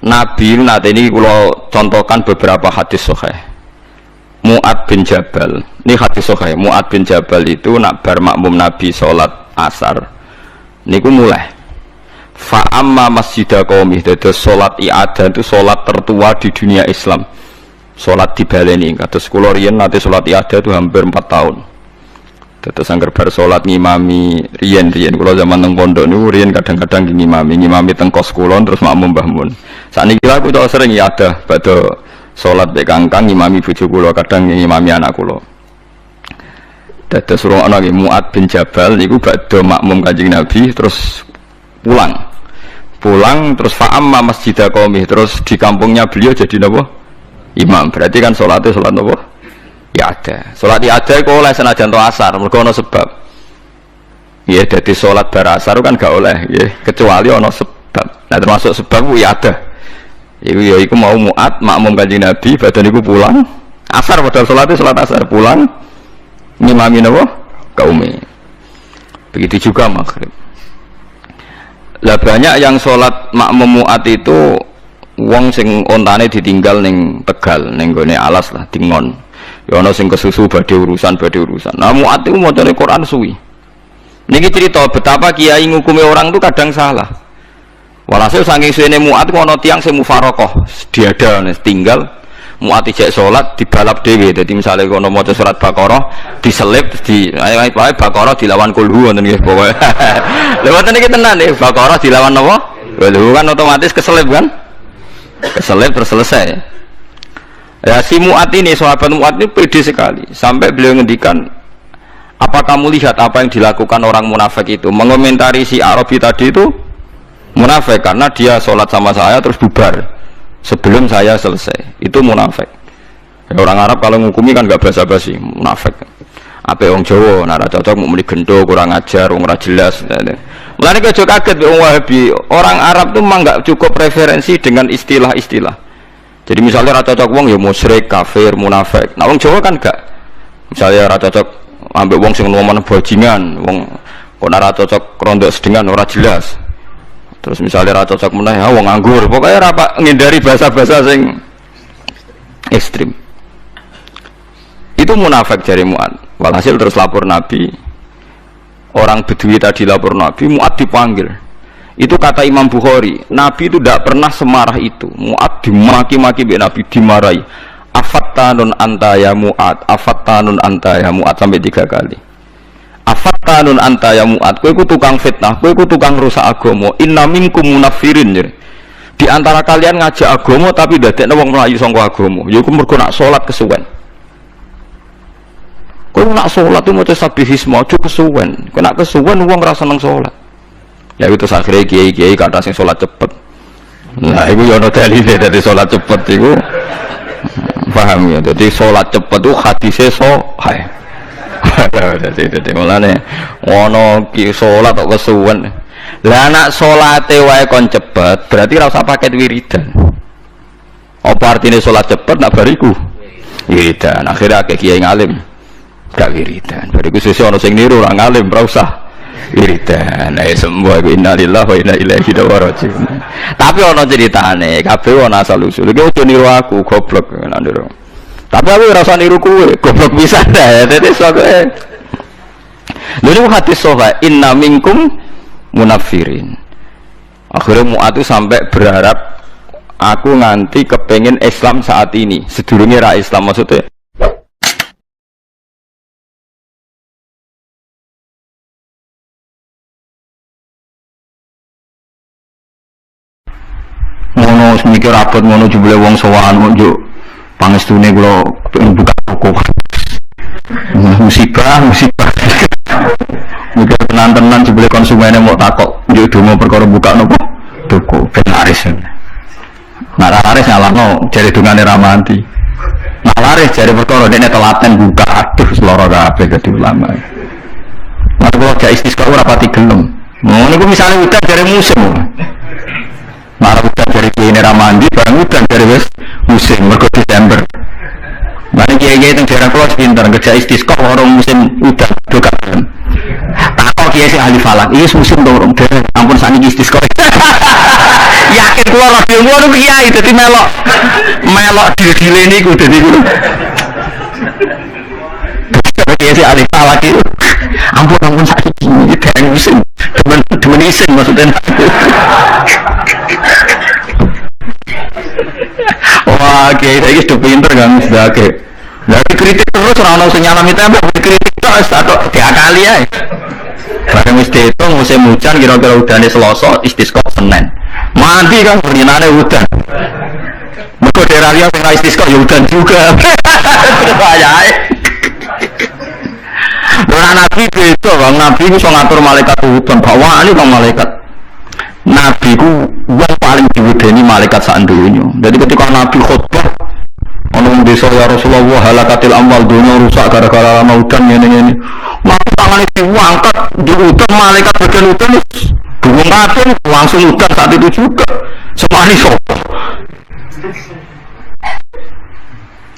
Nabi nate ini kalau contohkan beberapa hadis sahih. Mu'ad bin Jabal, ini hadis sahih. Mu'ad bin Jabal itu nak bar makmum Nabi salat asar. Niku mulai. Fa amma masjidah qaumi, dados salat i'adah itu salat tertua di dunia Islam. Salat dibaleni, kados kula riyen nate salat i'adah itu hampir 4 tahun. Dados angger bar salat ngimami riyen kula zaman teng pondok niku riyen kadang-kadang ngimami teng kos kula terus makmum Mbah Mun. Sakniki aku tau sering i'adah badhe salat mek kangkang ngimami bojo kula, kadang ngimami anak kula. Dados ana nggih Mu'ad bin Jabal niku badhe makmum Kanjeng Nabi terus pulang terus fa'amma masjidah qaumi, terus di kampungnya beliau jadi napa? Imam. Berarti kan salatnya salat napa? Ya ada. Salat ya ada kok oleh senajan to asar, mergo ana sebab. Ya dadi salat bar asar kan gak oleh, ya kecuali ana sebab. Nah termasuk sebab ya ada. Iku mau Mu'ad makmum Kanjeng Nabi, badan iku pulang asar padahal salatnya salat asar, pulang ngimami napa? Kaume. Begitu juga maghrib. Lah banyak yang sholat makmum Mu'ad itu wong sing ontane ditinggal ning Tegal, ning gone alas lah dingon. Ya ana sing kesusu badhe urusan. Nah Mu'ad itu macane Quran suwi. Niki cerita betapa kiai ngukumi orang itu kadang salah. Walhasil saking suwene Mu'ad ku ana tiyang sing mufaraqah, diada tinggal Mu'ad ijek salat dibalap dhewe. Dadi misale kono maca surat Baqarah diselip di wae Baqarah dilawan kulhu ngoten nggih pokoke. Lha wonten iki tenan nggih Baqarah dilawan napa? Kulhu kan otomatis keselip kan? Keselip terus selesai. Ya si Mu'ad ini, sahabat Mu'ad ini pede sekali sampai beliau ngendikan, apa kamu lihat apa yang dilakukan orang munafik itu? Mengomentari si Arabi tadi itu munafik karena dia sholat sama saya terus bubar sebelum saya selesai, itu munafik. Ya, orang Arab kalau ngukumi kan gak basa-basi, munafik. Apa orang Jawa, nara cocok mau beli gendo, kurang ajar, orang jelas. Mulanya kejauh kaget orang Wahabi, orang Arab tuh memang gak cukup referensi dengan istilah-istilah. Jadi misalnya ra cocok wong ya musyrik, kafir, munafik. Nah wong Jawa kan gak. Misalnya ra cocok ambek wong sing ngomong bajingan, wong kok ora cocok rondok sedengan ora jelas. Terus misalnya ra cocok meneh ya wong nganggur. Pokoknya ra ngindari bahasa-bahasa sing ekstrim. Itu munafik jari Mu'ad. Walhasil terus lapor Nabi. Orang Bedui tadi lapor Nabi, Mu'ad dipanggil. Itu kata Imam Bukhari, Nabi itu tidak pernah semarah itu. Mu'ad dimaki-maki Nabi, dimarahi. Afattanun anta ya Mu'ad, afattanun anta ya Mu'ad, sampai 3 kali. Afattanun anta ya Mu'ad, kowe iku tukang fitnah, kowe iku tukang rusak agama. Inna minkum munafirin. Di antara kalian ngajak agama tapi dadekno wong mlayu saka agama. Ya iku mergo nak salat kesuwen. Kowe nak salat itu maca sabihisma aja kesuwen. Kok nak kesuwen wong ora seneng salat. Ya itu akhirnya kiai-kiai kata sing sholat cepet. Nah itu ya ada dalilnya dari sholat cepet itu. Paham ya? Jadi sholat cepet itu hadisnya sahih. Jadi mulane ono ki sholat kok kesuwen. Lah anak sholate wae kon cepet, berarti ora usah paket wiridan. Apa artinya sholat cepet nak bariku? Wiridan. Akhirnya akeh kiai ngalim gak wiridan. Bariku sesuk ono sing niru ora ngalim ora usah wiridan. Nah semua innalillahi wa inna ilaihi raji'un. Tapi ana ceritane, kabeh ana asal usul. Iki ojo niru aku, goblok niru. Tapi aku ora usah niru kowe, goblok pisan ta. Dadi sokoe. Lha hadis sahih, inna minkum munafirin. Akhirnya Mu'ad itu sampai berharap aku nganti kepengen Islam saat ini. Sedurunge ra Islam maksudnya. Ngono mikir rapet ngono jebule wong sowan njuk pangestune kula pengen buka toko. Musibah. Mikir tenan-tenan jebule konsumennya mau takok njuk donga perkara buka napa toko ben laris. Nah laris nyalahno jare dongane Ramanti. Nah laris jare perkara dene telaten buka aduh seloro kabeh dadi ulama. Lah kok gak istisqa ora pati gelem. Ngono niku misale udan jare musim. Marah udan dari kiai Ramandi, barang udan dari wes musim mergo Desember. Mari kiai-kiai teng daerah kula pinter kerja istisqa orang musim udan dokaken. Tak kok kiai ahli falak, iki musim dorong ampun sakniki istisqa. Yakin keluar radio ngono kiai dadi melok dile niku dadi niku. Kiai si alif lagi. Ampun saiki iki dereng isin. Demen isin maksudnya. Wah, kiai saiki sudah pinter kan sedake. Lah kritik terus ora ono sing nyalami tempe kritik terus atau diakali ae. Bareng wis diitung musim hujan kira-kira udane Selasa istisqa Senin. Mandi kan berinane udan. Mergo daerah liya sing ra istisqa ya udan juga. Wayahe. Ora nabi beda, Bang. Nabi ku iso ngatur malaikat udan, bawaan iki malaikat. Nabi ku wong paling diwedeni malaikat sak donya. Jadi ketika Nabi khutbah ono desa ya Rasulullah halakatil amwal dunya rusak gara-gara lama udan ngene-ngene. Maka tangan diangkat di udan malaikat bagian udan durung katon langsung udan saat itu juga. Semani sapa?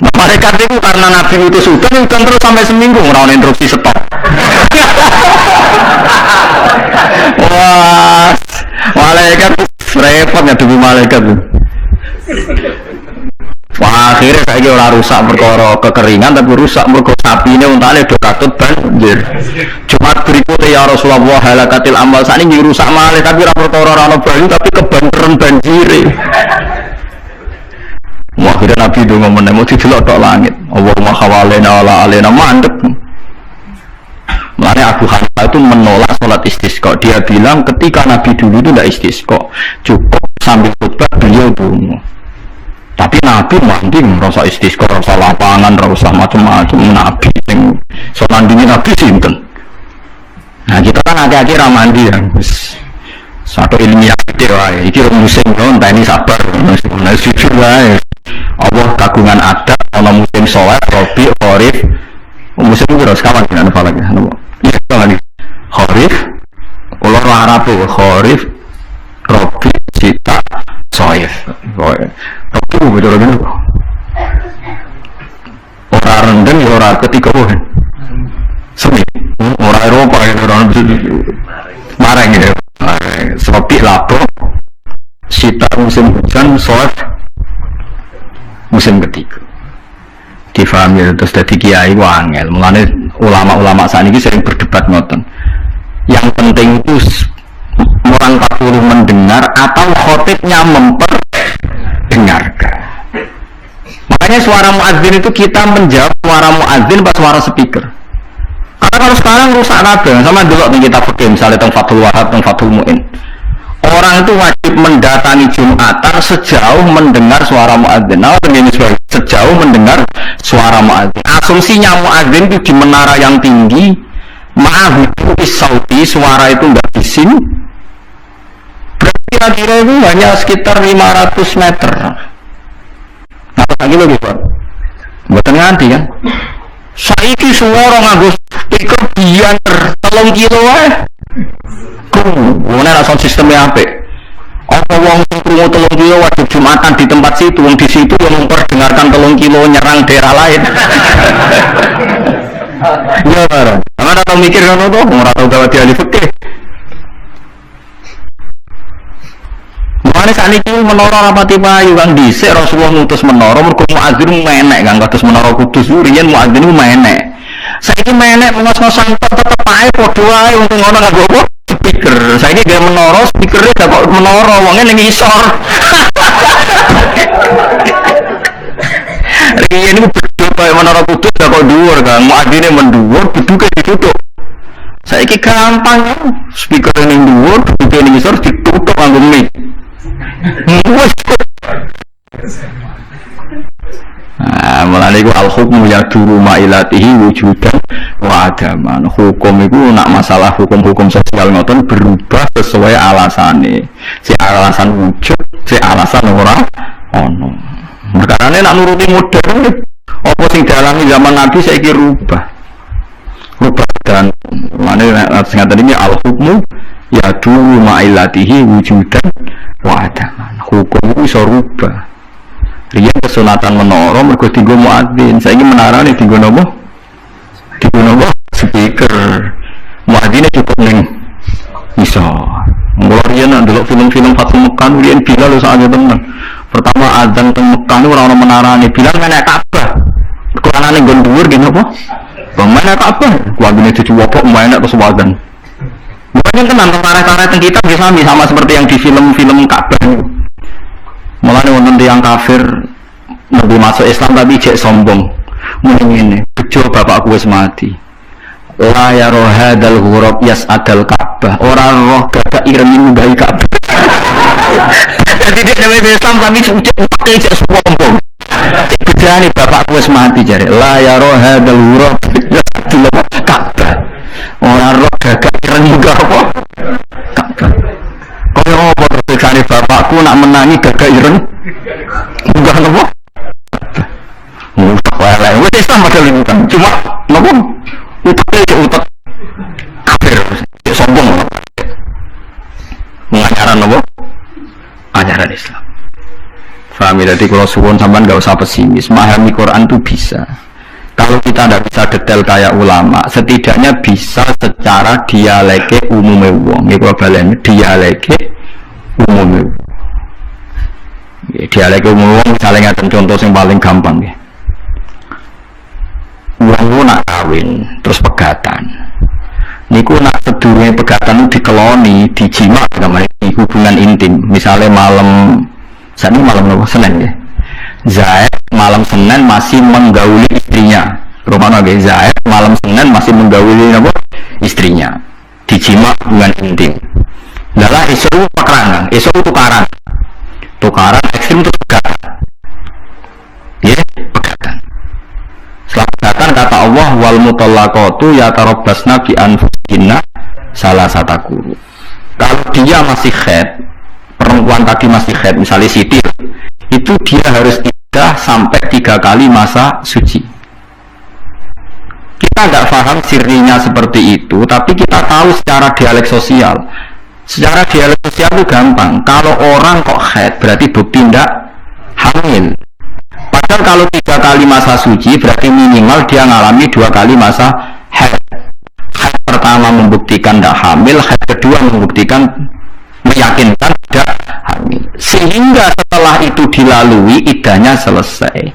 Malaikat itu karena Nabi utus udan terus sampai seminggu ora ono interupsi stop. Wah, malaikat repot ngadepi malaikat. Wah, akhirnya saiki ora rusak perkara kekeringan tapi rusak mergo sapine untane do katut banjir. Jumat berikutnya ya Rasulullah halakatil amal sakniki rusak malih tapi ora perkara ora ono banyu tapi kebanteran banjire. Wah, akhirnya Nabi donga menemu didelok tok langit. Allahumma khawalena ala alena mandek. Makanya Abu Hanifah itu menolak sholat istisqa. Dia bilang ketika Nabi dulu itu tidak istisqa, cukup sambil khutbah beliau donga. Tapi Nabi mandi merasa istisqa, rasa lapangan, rasa macam-macam. Nabi yang sonandingin Nabi sinten. Nah kita kan akhir-akhir ramandi ya. Satu ilmiah itu wae. Iki musim non tani sabar. Nah jujur wae. Allah kagungan ada ana musim sholat, Rabi, Kharif. Musim itu harus kawan dengan apa lagi? Iya kawan nih. Kharif, ular Arab itu Kharif, Rabi, Sita, Soif. Rabi betul betul. Orang rendeng, orang ketiga bukan. Semi, orang Eropa yang orang marah gitu. Rabi labo, Sita musim hujan, Soif musim ketiga. Difahami terus dari kiai wangel. Mulane ulama-ulama saat ini sering berdebat ngoten. Yang penting itu orang 40 mendengar atau khotibnya memperdengarkan. Makanya suara muadzin itu kita menjawab suara muadzin pas suara speaker. Karena kalau sekarang rusak kabeh sama dulu nih kita fikih misalnya tentang Fathul Wahab, tentang Fathul Mu'in. Orang itu wajib mendatangi Jumatan sejauh mendengar suara muadzin. Nah, begini sejauh mendengar suara muadzin. Asumsinya muadzin itu di menara yang tinggi, ma'ahudu isauti, suara itu enggak bising. Berarti kira-kira itu hanya sekitar 500 meter. Nah, lagi lagi Pak. Buatan nganti kan? Saiki suara nganggo speaker biar 3 kilo mana sound sistemnya apa? Apa wong sing krungu 3 kilo wajib Jumatan di tempat situ, wong di situ yang memperdengarkan 3 kilo nyerang daerah lain. Ya, Pak. Sama tak mikir kan to, ora tau gawe ahli fikih. Mane sakniki menara rapati payu Kang dhisik Rasulullah ngutus menara mergo muadzin menek Kang kados menara Kudus riyen muadzin menek. Saiki menek ngos-ngosan tetep ae padha wae wong ngono nganggo apa? Speaker. Saiki gawe menara speakere gak kok menara wonge ning isor. Riyen iku bedhe kaya menara Kudus gak kok dhuwur Kang. Muadzine mendhuwur, beduke ditutup. Saiki gampang speaker ning dhuwur, beduke ning isor ditutup nganggo mic. Nah, mulane iku al-hukmu yaduru ma'ilatihi wujudan wa adaman. Hukum iku nak masalah hukum-hukum sosial ngoten berubah sesuai alasane. Si alasan wujud, si alasan ora ono. Perkarane nak nuruti modern apa sing dialami zaman Nabi saiki rubah. Rubah dan mulane sing ngaten iki al-hukmu yaduru ma'ilatihi wujudan wa adaman. Hukum iku iso rubah. Riyen kesunatan menara mergo dienggo muadzin. Saiki menara nih dienggo napa? Dienggo napa? Speaker. Muadzine cukup ning iso. Mula riyen ndelok film film-film Fatul Mekah kemudian Bilal saatnya teman pertama adzan teng Mekah itu orang menarani Bilal mana Ka'bah Quranane nggon dhuwur nggih napa bang mana Ka'bah kuwabine dicuwopok mana kesuwagan bukan tenan tentara-tentara teng kitab sama seperti yang di film-film Ka'bah mulane wonten tiyang kafir nabi masuk Islam tapi cek sombong muni ngene bejo bapakku wis mati la ya rohadal ghurab yas'adal Ka'bah ora roh gagak ireng nggahi Ka'bah jadi dia nabi Islam tapi cek sombong bejane bapakku wis mati jare la ya rohadal ghurab yas'adal Ka'bah ora roh gagak ireng nggahi apa Ka'bah kaya apa bejane bapakku nak menangi gagak ireng nggahi apa mutak wis Islam padahal itu kan cuma napa utak kafir sombong mengajaran napa ajaran Islam paham ya jadi kalau suwun sampean gak usah pesimis memahami Quran itu bisa kalau kita tidak bisa detail kayak ulama setidaknya bisa secara dialeke umumnya wong ya kalau baleni dialeke umumnya dialeke umum wong misalnya ngaten contoh yang paling gampang ya wong nak kawin terus pegatan niku nak sedurunge pegatan itu dikeloni dijimak namanya hubungan intim misalnya malam saat ini malam apa Senin ya Zaid malam Senin masih menggauli istrinya rumah nabi Zaid malam Senin masih menggauli apa istrinya dijimak hubungan intim adalah isu pekerangan isu tukaran ekstrim itu pegatan ya pegatan selatan kata Allah wal mutallaqatu yatarabbasna bi anfusihinna salasata quru. Kalau dia masih haid, perempuan tadi masih haid, misalnya Siti, itu dia harus iddah sampai 3 kali masa suci. Kita nggak paham sirinya seperti itu, tapi kita tahu secara dialek sosial. Secara dialek sosial itu gampang. Kalau orang kok haid, berarti bukti tidak hamil. Padahal kalau 3 kali masa suci berarti minimal dia ngalami 2 kali masa haid. Haid pertama membuktikan tidak hamil, haid kedua membuktikan meyakinkan tidak hamil. Sehingga setelah itu dilalui iddahnya selesai.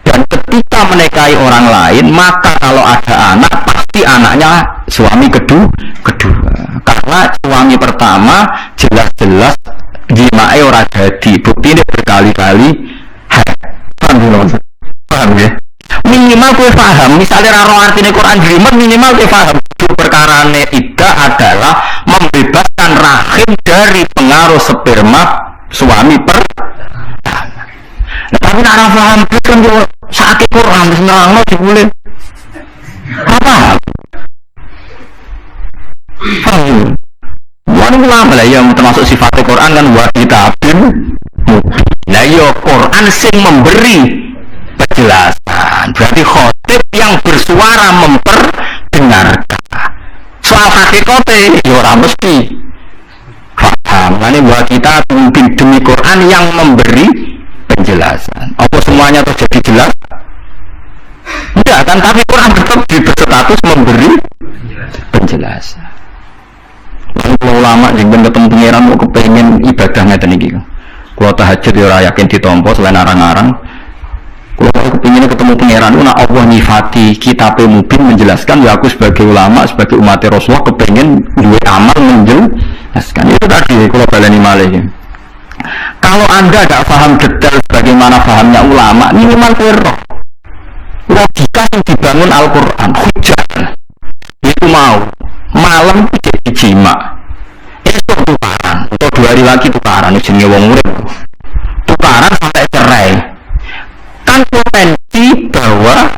Dan ketika menikahi orang lain, maka kalau ada anak pasti anaknya suami kedua. Karena suami pertama jelas-jelas jimae ora dadi, bukti ini berkali-kali haid. Paham ya? Minimal gue paham misalnya raro artinya Quran jelimet minimal gue paham perkara iddah adalah membebaskan rahim dari pengaruh sperma suami pertama tapi nak paham kan gue saat Quran senang lo boleh apa paham wani ulama lah yang termasuk sifat Quran kan wa kitabim nah yo Quran sing memberi penjelasan berarti khotib yang bersuara memperdengarkan soal hakikatnya ya orang mesti paham ini buat kita mungkin demi Quran yang memberi penjelasan apa semuanya terjadi jelas? Enggak kan tapi Quran tetap berstatus memberi penjelasan kalau ulama yang ketemu pengiran mau kepengen ibadahnya dan ini kalau tahajud ya yakin ditompo selain arang-arang kalau aku ingin ketemu pangeran itu nak Allah nyifati kitab mubin menjelaskan ya aku sebagai ulama sebagai umat Rasulullah kepengen dua amal menjelaskan itu tadi kalau baleni malih kalau anda tidak paham detail bagaimana pahamnya ulama minimal roh logika yang dibangun Al-Quran hujah itu mau malam itu jadi jima itu tukaran untuk 2 hari lagi tukaran itu jenis wong urip tukaran sampai cerai kan potensi bahwa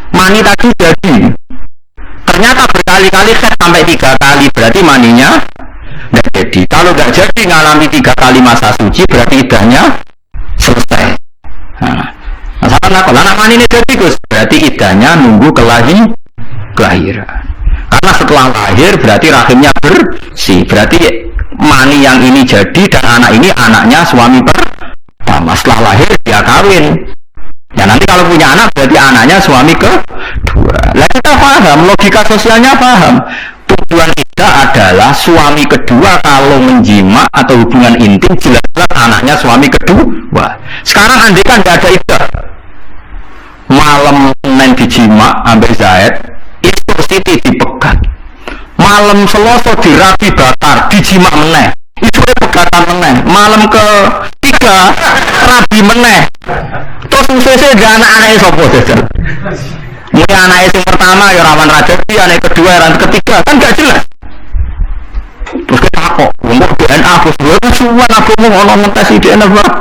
mani tadi jadi ternyata berkali-kali sampai 3 kali berarti maninya nggak jadi kalau nggak jadi ngalami 3 kali masa suci berarti iddahnya selesai nah sama anak mani ini jadi Gus berarti iddahnya nunggu kelahiran karena setelah lahir berarti rahimnya bersih berarti mani yang ini jadi dan anak ini anaknya suami pertama setelah lahir dia kawin ya nanti kalau punya anak berarti anaknya suami kedua lah kita paham logika sosialnya paham Tujuan iddah adalah suami kedua kalau menjima atau hubungan intim jelas-jelas anaknya suami kedua. Sekarang andai kan tidak ada iddah, malam Senin dijima ambil Zaid, itu Siti dipegat, malam Selasa dirapi bakar dijima meneh, itu pegatan meneh, malam ketiga rabi meneh, terus susu dia anak-anaknya sopo jajan. Mulai anak yang pertama ya rawan rajati, anak kkedua, anak ketiga kan gak jelas. Terus kita kok ngomong DNA bos gue suwan aku mau ngomong ngetes DNA bang.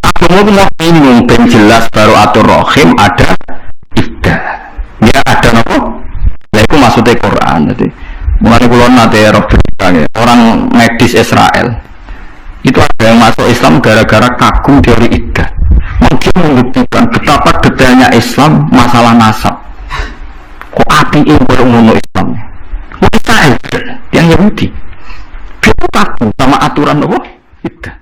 Aku mau bingung ben jelas baru atur rohim ada iddah. Ya ada nopo. Lah itu maksudnya Quran. Jadi mulai kulon nate roh beritanya orang medis Israel itu ada yang masuk Islam gara-gara kagum teori iddah. Mungkin membuktikan betapa detailnya Islam masalah nasab. Kok api ini ngono Islam? Israel yang Yahudi dia takut sama aturan apa? Iddah.